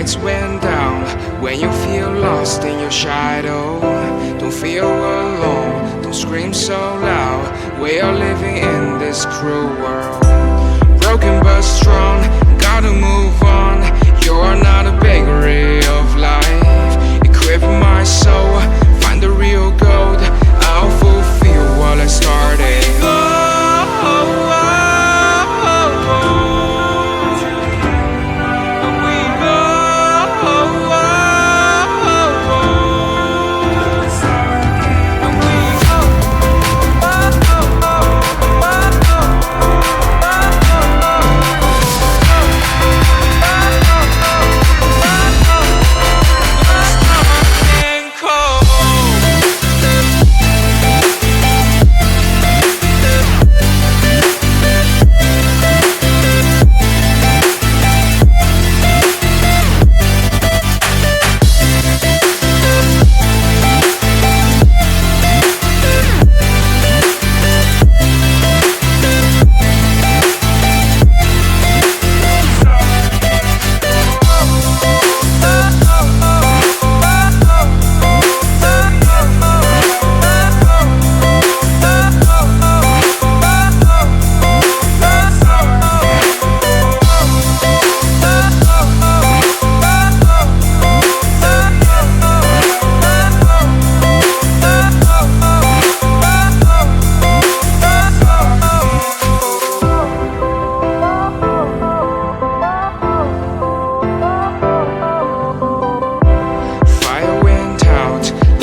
lights went down. When you feel lost in your shadow, don't feel alone, don't scream so loud. We are living in this cruel world, broken but strong, gotta move on. You're not a bakery of life, equip my soul, find the real gold. I'll fulfill what I started.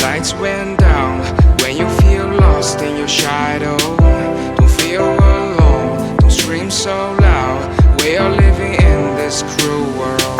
Lights went down. When you feel lost in your shadow, don't feel alone, don't scream so loud. We are living in this cruel world.